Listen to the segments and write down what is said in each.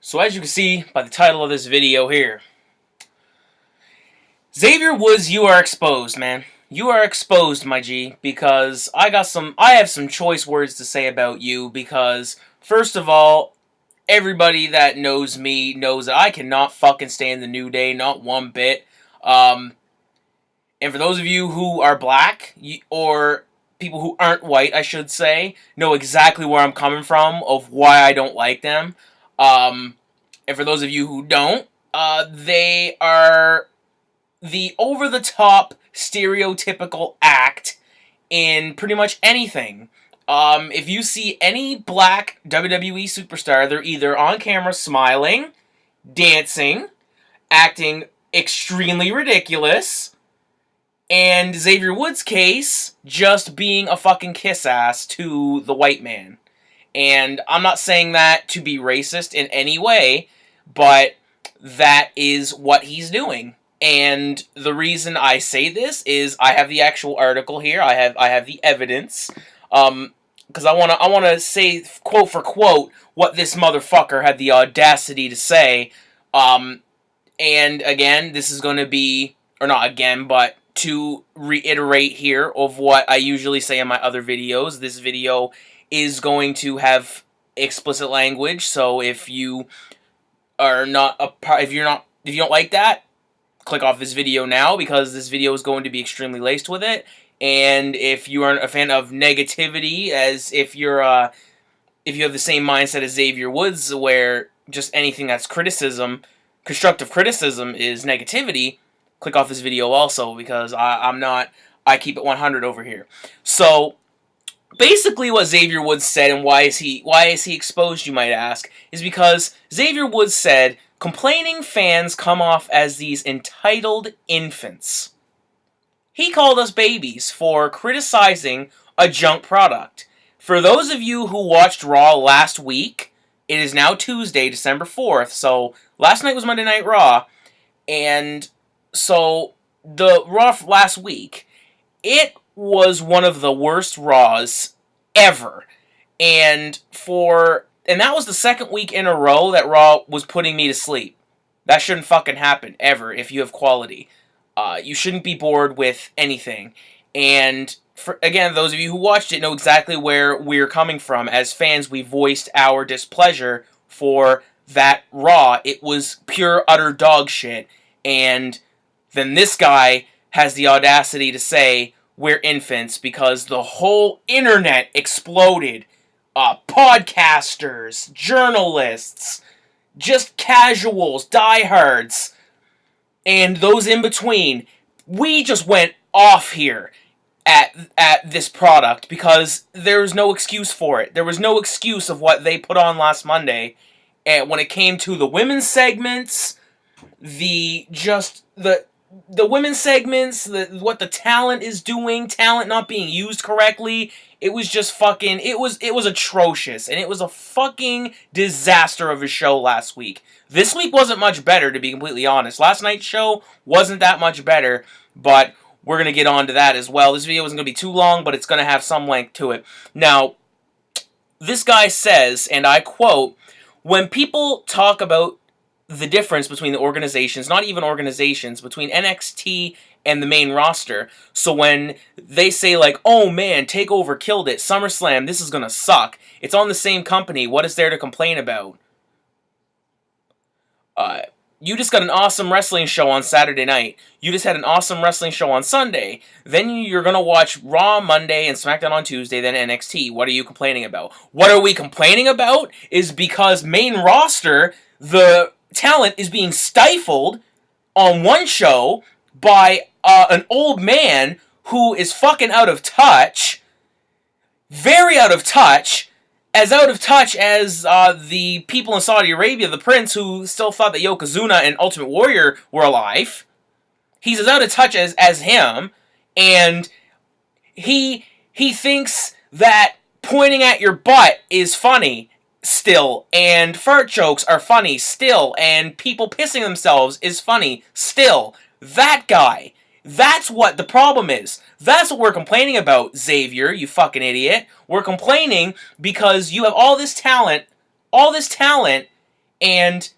So as you can see by the title of this video here, Xavier Woods, you are exposed, man. You are exposed, my G, because I have some choice words to say about you because, first of all, everybody that knows me knows that I cannot fucking stand the New Day, not one bit. And for those of you who are black, or people who aren't white, I should say, know exactly where I'm coming from of why I don't like them. And for those of you who don't, they are the over-the-top, stereotypical act in pretty much anything. If you see any black WWE superstar, they're either on camera smiling, dancing, acting extremely ridiculous, and Xavier Woods' case, just being a fucking kiss-ass to the white man. And I'm not saying that to be racist in any way, but that is what he's doing. And the reason I say this is I have the actual article here. I have the evidence. Because I wanna say quote for quote what this motherfucker had the audacity to say. And again, this is going to be, or not again, but to reiterate here of what I usually say in my other videos. This video is going to have explicit language, so if you are not if you don't like that, click off this video now, because this video is going to be extremely laced with it. And if you aren't a fan of negativity, as if you have the same mindset as Xavier Woods, where just anything that's criticism, constructive criticism, is negativity, click off this video also, because I keep it 100 over here. So basically what Xavier Woods said, and why is he exposed, you might ask, is because Xavier Woods said complaining fans come off as these entitled infants. He called us babies for criticizing a junk product. For those of you who watched Raw last week, it is now Tuesday, December 4th, so last night was Monday Night Raw, and so the Raw last week, it was one of the worst Raws ever. And that was the second week in a row that Raw was putting me to sleep. That shouldn't fucking happen, ever, if you have quality. You shouldn't be bored with anything. And, again, those of you who watched it know exactly where we're coming from. As fans, we voiced our displeasure for that Raw. It was pure, utter dog shit. And then this guy has the audacity to say we're infants because the whole internet exploded. Podcasters, journalists, just casuals, diehards, and those in between. We just went off here at this product because there's no excuse for it. There was no excuse of what they put on last Monday. And when it came to the women's segments, the women's segments, what the talent is doing, talent not being used correctly, it was just fucking, it was atrocious, and it was a fucking disaster of a show last week. This week wasn't much better, to be completely honest. Last night's show wasn't that much better, but we're going to get on to that as well. This video isn't going to be too long, but it's going to have some length to it. Now, this guy says, and I quote, "When people talk about the difference between the organizations, not even organizations, between NXT and the main roster. So when they say like, oh man, TakeOver killed it, SummerSlam, this is gonna suck. It's on the same company, what is there to complain about? You just got an awesome wrestling show on Saturday night. You just had an awesome wrestling show on Sunday. Then you're gonna watch Raw Monday and SmackDown on Tuesday, then NXT. What are you complaining about? What are we complaining about is because main roster, the talent is being stifled on one show by an old man who is fucking out of touch, very out of touch as the people in Saudi Arabia, the prince who still thought that Yokozuna and Ultimate Warrior were alive. He's as out of touch as him, and he thinks that pointing at your butt is funny still, and fart jokes are funny still, and people pissing themselves is funny still. That guy. That's what the problem is. That's what we're complaining about, Xavier, you fucking idiot. We're complaining because you have all this talent, and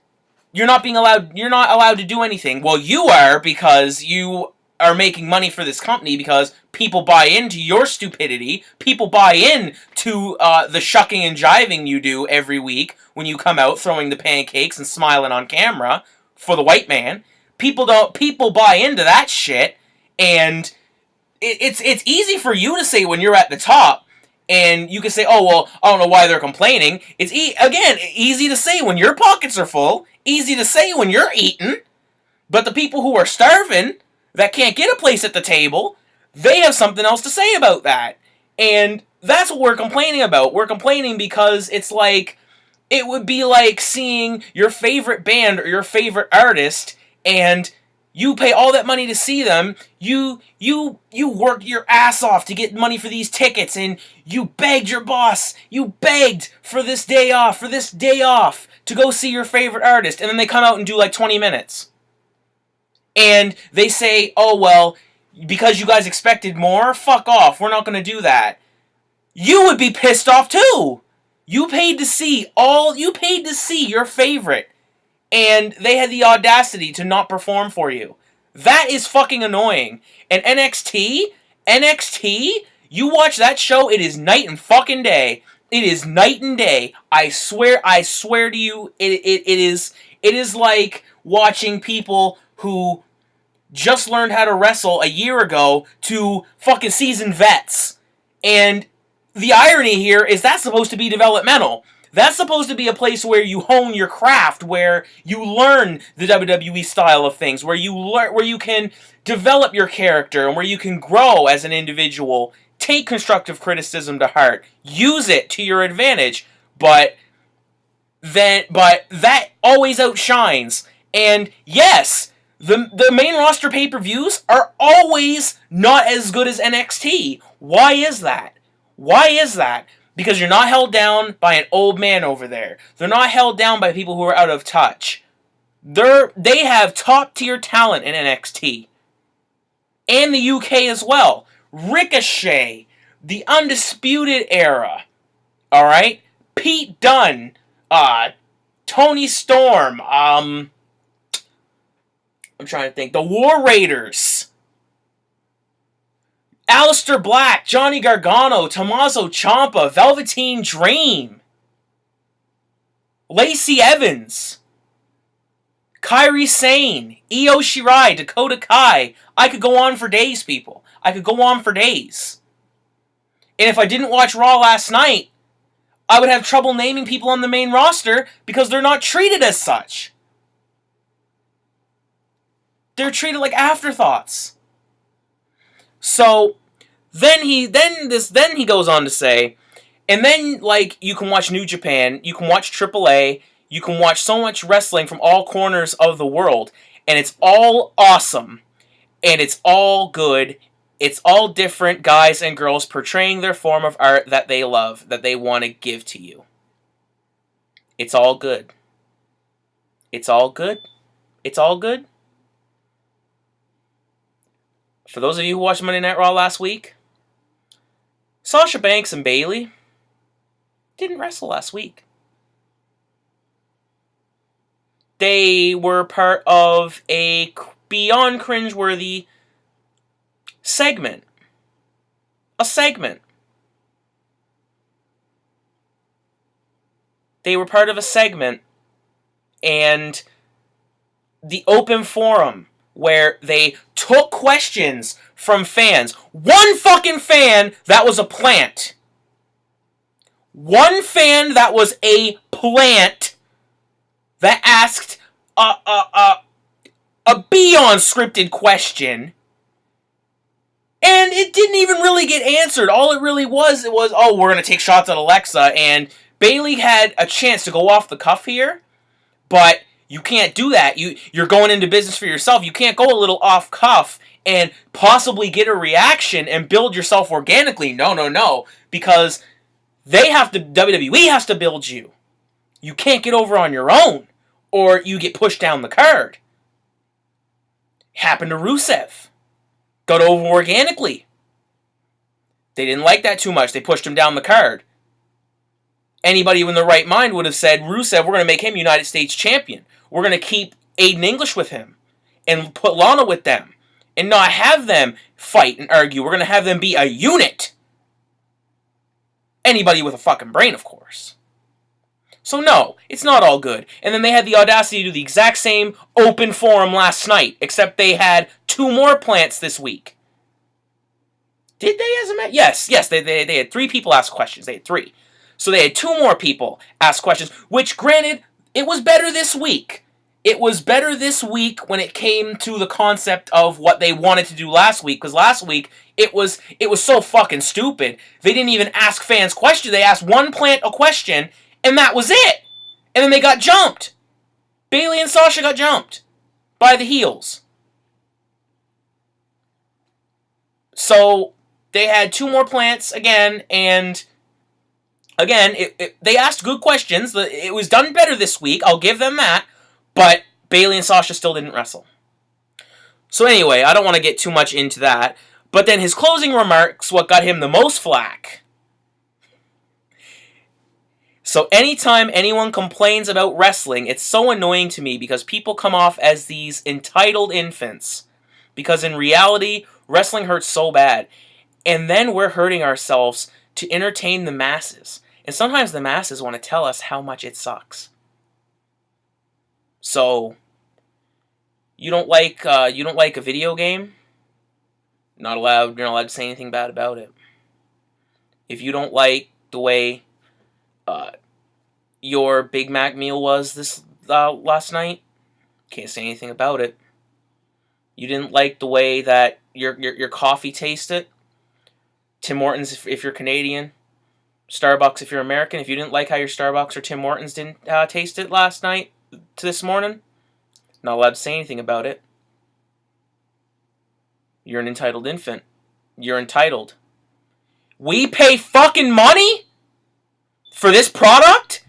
you're not allowed to do anything. Well, you are, because you are making money for this company, because people buy into your stupidity. People buy in to the shucking and jiving you do every week when you come out throwing the pancakes and smiling on camera for the white man. People buy into that shit, and it's easy for you to say when you're at the top, and you can say, oh, well, I don't know why they're complaining. It's, again, easy to say when your pockets are full, easy to say when you're eating, but the people who are starving, that can't get a place at the table, they have something else to say about that. And that's what we're complaining about. We're complaining because it's like, it would be like seeing your favorite band or your favorite artist, and you pay all that money to see them. You work your ass off to get money for these tickets, and you begged your boss. You begged for this day off, to go see your favorite artist, and then they come out and do like 20 minutes. And they say, oh, well, because you guys expected more, fuck off, we're not going to do that. You would be pissed off too. You paid to see your favorite, and they had the audacity to not perform for you. That is fucking annoying. And NXT, you watch that show, it is night and fucking day. It is night and day. I swear to you, it is like watching people who just learned how to wrestle a year ago to fucking seasoned vets. And the irony here is that's supposed to be developmental. That's supposed to be a place where you hone your craft, where you learn the WWE style of things, where you can develop your character, and where you can grow as an individual. Take constructive criticism to heart. Use it to your advantage. But that always outshines. And yes, the main roster pay-per-views are always not as good as NXT. Why is that? Because you're not held down by an old man over there. They're not held down by people who are out of touch. They have top-tier talent in NXT. And the UK as well. Ricochet. The Undisputed Era. Alright? Pete Dunne. Tony Storm. I'm trying to think. The War Raiders. Aleister Black, Johnny Gargano, Tommaso Ciampa, Velveteen Dream, Lacey Evans, Kairi Sane, Io Shirai, Dakota Kai. I could go on for days, people. I could go on for days. And if I didn't watch Raw last night, I would have trouble naming people on the main roster because they're not treated as such. They're treated like afterthoughts. So then he goes on to say, and then like you can watch New Japan, you can watch AAA, you can watch so much wrestling from all corners of the world, and it's all awesome, and it's all good, it's all different guys and girls portraying their form of art that they love, that they want to give to you. It's all good. It's all good. It's all good. For those of you who watched Monday Night Raw last week, Sasha Banks and Bayley didn't wrestle last week. They were part of a beyond cringeworthy segment. A segment. They were part of a segment, and the open forum where they took questions from fans. One fucking fan that was a plant. One fan that was a plant that asked a beyond scripted question, and it didn't even really get answered. All it really was, oh, we're going to take shots at Alexa, and Bayley had a chance to go off the cuff here, but you can't do that. You're going into business for yourself. You can't go a little off cuff and possibly get a reaction and build yourself organically. No. Because WWE has to build you. You can't get over on your own, or you get pushed down the card. Happened to Rusev. Got over organically. They didn't like that too much. They pushed him down the card. Anybody in the right mind would have said, Rusev, we're going to make him United States champion. We're going to keep Aiden English with him and put Lana with them and not have them fight and argue. We're going to have them be a unit. Anybody with a fucking brain, of course. So no, it's not all good. And then they had the audacity to do the exact same open forum last night, except they had 2 more plants this week. Did they, as a matter? Yes, they had 3 people ask questions. They had 3. So they had 2 more people ask questions, which, granted, it was better this week. It was better this week when it came to the concept of what they wanted to do last week, because last week, it was so fucking stupid. They didn't even ask fans questions. They asked one plant a question, and that was it. And then they got jumped. Bayley and Sasha got jumped by the heels. So they had 2 more plants again, and again, they asked good questions. It was done better this week. I'll give them that. But Bayley and Sasha still didn't wrestle. So anyway, I don't want to get too much into that. But then his closing remarks, what got him the most flack. So anytime anyone complains about wrestling, it's so annoying to me because people come off as these entitled infants. Because in reality, wrestling hurts so bad. And then we're hurting ourselves to entertain the masses. And sometimes the masses want to tell us how much it sucks. So, you don't like a video game? You're not allowed to say anything bad about it. If you don't like the way your Big Mac meal was this last night, can't say anything about it. You didn't like the way that your coffee tasted. Tim Hortons if you're Canadian. Starbucks if you're American. If you didn't like how your Starbucks or Tim Hortons didn't taste it last night to this morning, not allowed to say anything about it. You're an entitled infant. You're entitled. We pay fucking money for this product?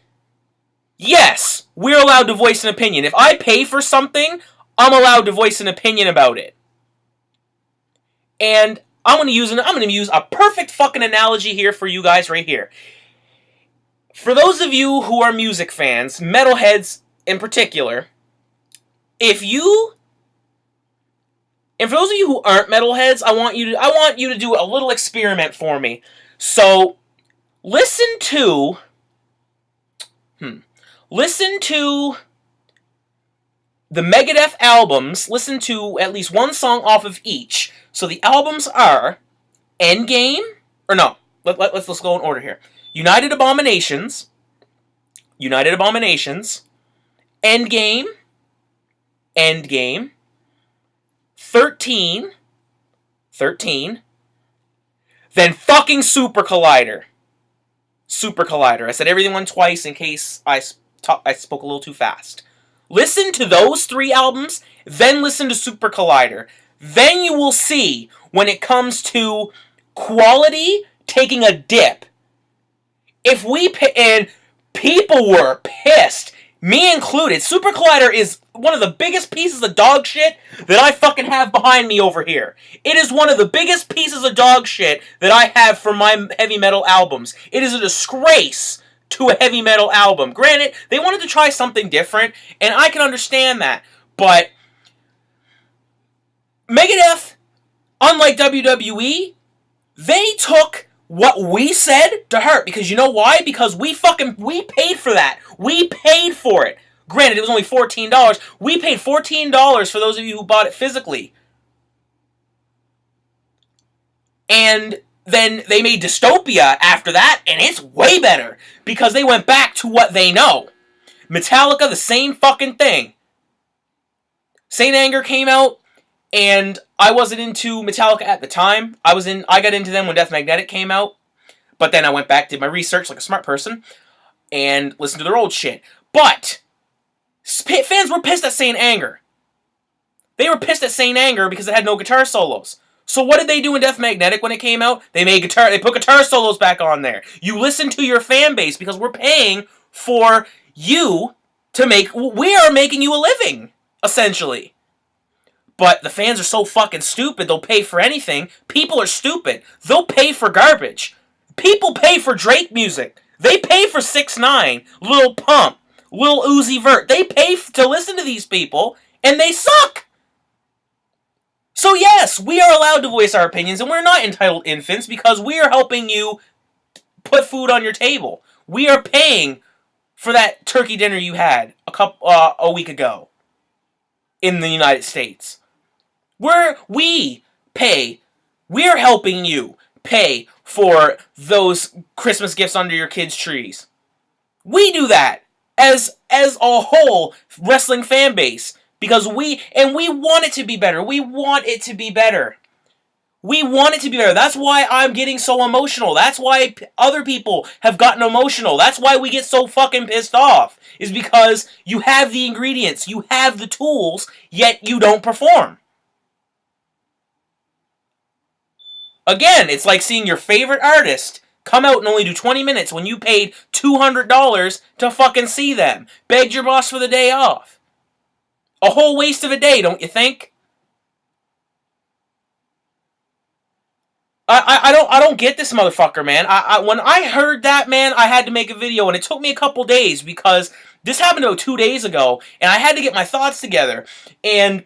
Yes, we're allowed to voice an opinion. If I pay for something, I'm allowed to voice an opinion about it. And I'm going to use a perfect fucking analogy here for you guys right here. For those of you who are music fans, metalheads in particular, and for those of you who aren't metalheads, I want you to do a little experiment for me. So, listen to the Megadeth albums. Listen to at least one song off of each. So the albums are Endgame, or no, let's go in order here. United Abominations, Endgame, 13, then fucking Super Collider. I said everything twice in case I spoke a little too fast. Listen to those 3 albums, then listen to Super Collider. Then you will see when it comes to quality taking a dip. And people were pissed, me included. Super Collider is one of the biggest pieces of dog shit that I fucking have behind me over here. It is one of the biggest pieces of dog shit that I have for my heavy metal albums. It is a disgrace to a heavy metal album. Granted, they wanted to try something different, and I can understand that. But Megadeth, unlike WWE, they took what we said to heart. Because you know why? Because we paid for that. We paid for it. Granted, it was only $14. We paid $14 for those of you who bought it physically. And then they made Dystopia after that, and it's way better. Because they went back to what they know. Metallica, the same fucking thing. Saint Anger came out, and I wasn't into Metallica at the time. I got into them when Death Magnetic came out. But then I went back, did my research like a smart person, and listened to their old shit. But fans were pissed at Saint Anger. They were pissed at Saint Anger because it had no guitar solos. So what did they do in Death Magnetic when it came out? They put guitar solos back on there. You listen to your fan base because we're paying for you we are making you a living, essentially. But the fans are so fucking stupid, they'll pay for anything. People are stupid. They'll pay for garbage. People pay for Drake music. They pay for 6ix9ine, Lil Pump, Lil Uzi Vert. They pay to listen to these people, and they suck. So yes, we are allowed to voice our opinions, and we're not entitled infants because we are helping you put food on your table. We are paying for that turkey dinner you had a week ago in the United States. We pay. We're helping you pay for those Christmas gifts under your kids' trees. We do that as a whole wrestling fan base because we want it to be better. We want it to be better. We want it to be better. That's why I'm getting so emotional. That's why other people have gotten emotional. That's why we get so fucking pissed off. Is because you have the ingredients, you have the tools, yet you don't perform. Again, it's like seeing your favorite artist come out and only do 20 minutes when you paid $200 to fucking see them. Begged your boss for the day off. A whole waste of a day, don't you think? I don't get this motherfucker, man. When I heard that, man, I had to make a video, and it took me a couple days because this happened about 2 days ago, and I had to get my thoughts together. And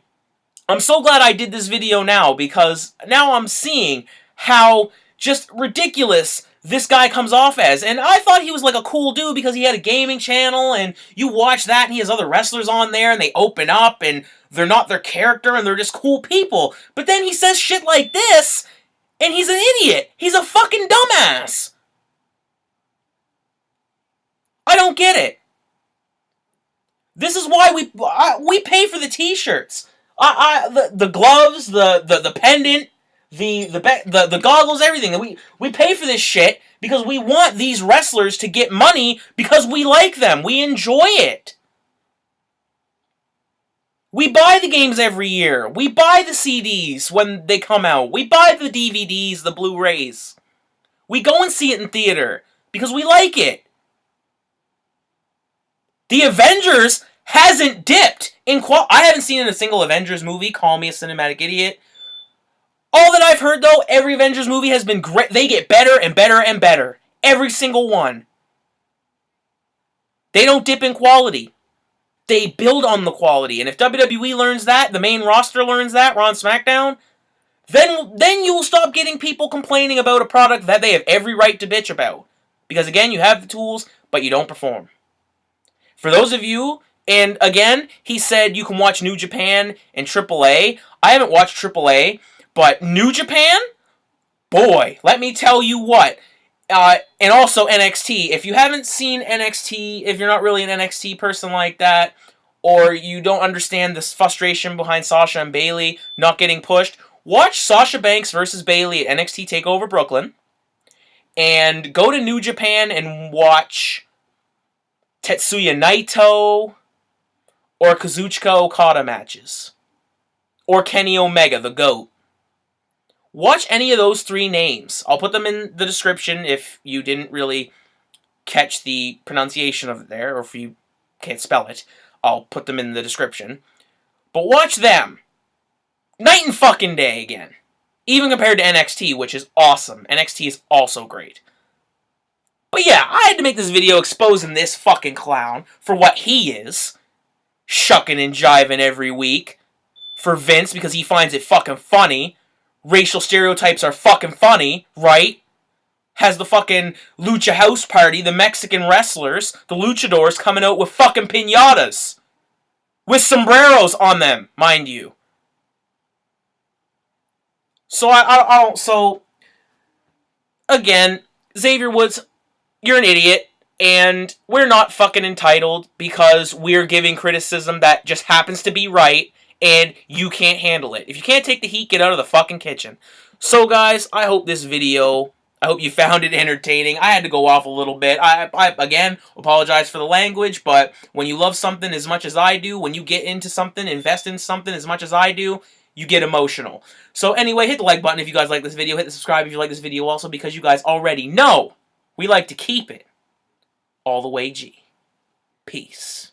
I'm so glad I did this video now because now I'm seeing how just ridiculous this guy comes off as. And I thought he was like a cool dude because he had a gaming channel, and you watch that, and he has other wrestlers on there, and they open up, and they're not their character, and they're just cool people. But then he says shit like this, and he's an idiot. He's a fucking dumbass. I don't get it. This is why we pay for the t-shirts. The gloves, the pendant, the goggles, everything. We pay for this shit because we want these wrestlers to get money because we like them. We enjoy it. We buy the games every year. We buy the CDs when they come out. We buy the DVDs, the Blu-rays. We go and see it in theater because we like it. The Avengers hasn't dipped in I haven't seen a single Avengers movie. Call me a cinematic idiot. All that I've heard, though, every Avengers movie has been great. They get better and better and better. Every single one. They don't dip in quality. They build on the quality. And if WWE learns that, the main roster learns that, Raw and SmackDown, then you will stop getting people complaining about a product that they have every right to bitch about. Because, again, you have the tools, but you don't perform. For those of you, and again, he said you can watch New Japan and AAA. I haven't watched AAA, but New Japan? Boy, let me tell you what. And also NXT. If you haven't seen NXT, if you're not really an NXT person like that, or you don't understand this frustration behind Sasha and Bayley not getting pushed, watch Sasha Banks versus Bayley at NXT TakeOver Brooklyn, and go to New Japan and watch Tetsuya Naito or Kazuchika Okada matches, or Kenny Omega, the GOAT. Watch any of those three names. I'll put them in the description if you didn't really catch the pronunciation of it there, or if you can't spell it. I'll put them in the description. But watch them. Night and fucking day again. Even compared to NXT, which is awesome. NXT is also great. But yeah, I had to make this video exposing this fucking clown for what he is. Shucking and jiving every week. For Vince, because he finds it fucking funny. Racial stereotypes are fucking funny, right? Has the fucking Lucha House Party, the Mexican wrestlers, the luchadors coming out with fucking piñatas. With sombreros on them, mind you. So I don't, so, again, Xavier Woods, you're an idiot, and we're not fucking entitled because we're giving criticism that just happens to be right, and you can't handle it. If you can't take the heat, get out of the fucking kitchen. So, guys, I hope this video, I hope you found it entertaining. I had to go off a little bit. I again, apologize for the language, but when you love something as much as I do, when you get into something, invest in something as much as I do, you get emotional. So, anyway, hit the like button if you guys like this video. Hit the subscribe if you like this video also, because you guys already know we like to keep it all the way G. Peace.